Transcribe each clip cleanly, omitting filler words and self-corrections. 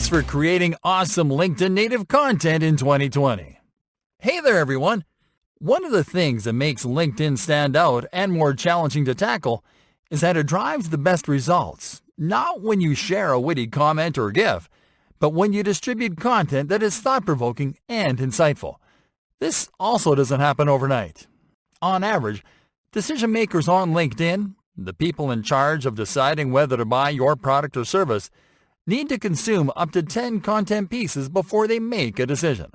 tips for creating awesome LinkedIn native content in 2020. Hey there, everyone. One of the things that makes LinkedIn stand out and more challenging to tackle is that it drives the best results, not when you share a witty comment or GIF, but when you distribute content that is thought-provoking and insightful. This also doesn't happen overnight. On average, decision makers on LinkedIn, the people in charge of deciding whether to buy your product or service, need to consume up to 10 content pieces before they make a decision.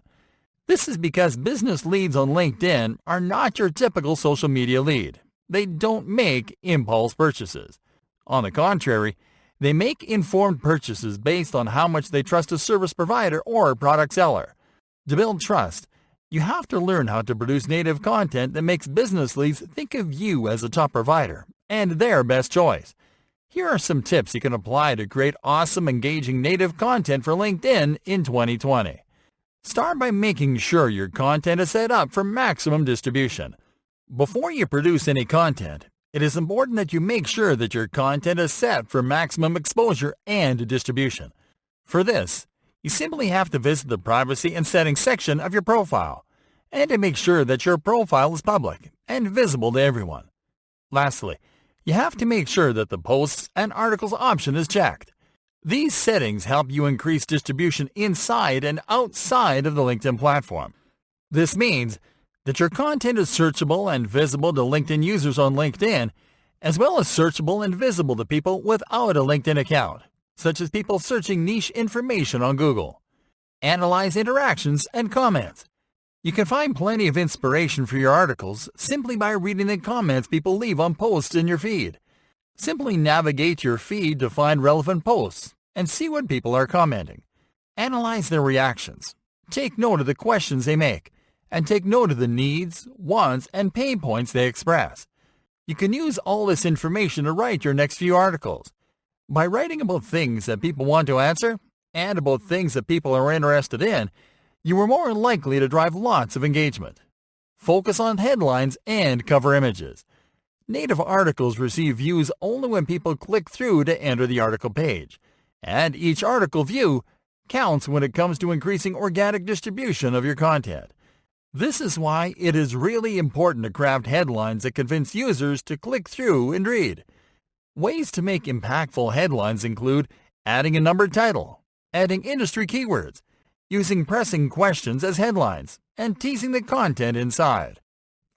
This is because business leads on LinkedIn are not your typical social media lead. They don't make impulse purchases. On the contrary, they make informed purchases based on how much they trust a service provider or product seller. To build trust, you have to learn how to produce native content that makes business leads think of you as a top provider and their best choice. Here are some tips you can apply to create awesome, engaging native content for LinkedIn in 2020. Start by making sure your content is set up for maximum distribution. Before you produce any content, it is important that you make sure that your content is set for maximum exposure and distribution. For this, you simply have to visit the Privacy and Settings section of your profile, and to make sure that your profile is public and visible to everyone. Lastly, you have to make sure that the Posts and Articles option is checked. These settings help you increase distribution inside and outside of the LinkedIn platform. This means that your content is searchable and visible to LinkedIn users on LinkedIn, as well as searchable and visible to people without a LinkedIn account, such as people searching niche information on Google. Analyze interactions and comments. You can find plenty of inspiration for your articles simply by reading the comments people leave on posts in your feed. Simply navigate your feed to find relevant posts and see what people are commenting. Analyze their reactions. Take note of the questions they make, and take note of the needs, wants, and pain points they express. You can use all this information to write your next few articles. By writing about things that people want to answer and about things that people are interested in, you are more likely to drive lots of engagement. Focus on headlines and cover images. Native articles receive views only when people click through to enter the article page, and each article view counts when it comes to increasing organic distribution of your content. This is why it is really important to craft headlines that convince users to click through and read. Ways to make impactful headlines include adding a numbered title, adding industry keywords, using pressing questions as headlines, and teasing the content inside.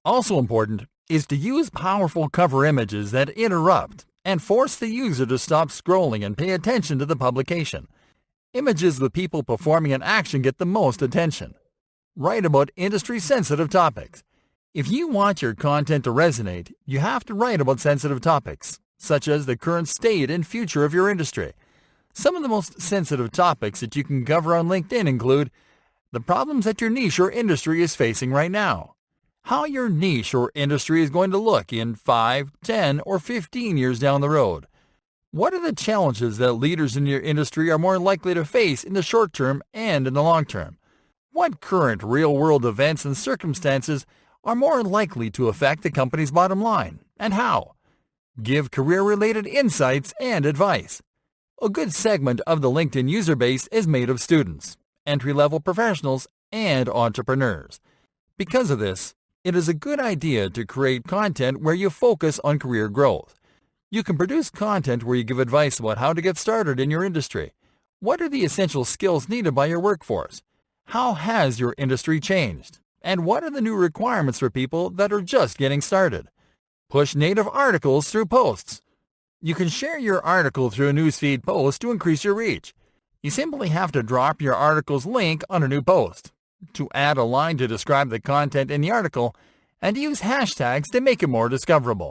Also important is to use powerful cover images that interrupt and force the user to stop scrolling and pay attention to the publication. Images with people performing an action get the most attention. Write about industry-sensitive topics. If you want your content to resonate, you have to write about sensitive topics, such as the current state and future of your industry. Some of the most sensitive topics that you can cover on LinkedIn include the problems that your niche or industry is facing right now, how your niche or industry is going to look in 5, 10, or 15 years down the road. What are the challenges that leaders in your industry are more likely to face in the short term and in the long term? What current real-world events and circumstances are more likely to affect the company's bottom line, and how? Give career-related insights and advice. A good segment of the LinkedIn user base is made of students, entry-level professionals, and entrepreneurs. Because of this, it is a good idea to create content where you focus on career growth. You can produce content where you give advice about how to get started in your industry. What are the essential skills needed by your workforce? How has your industry changed? And what are the new requirements for people that are just getting started? Push native articles through posts. You can share your article through a newsfeed post to increase your reach. You simply have to drop your article's link on a new post, to add a line to describe the content in the article, and use hashtags to make it more discoverable.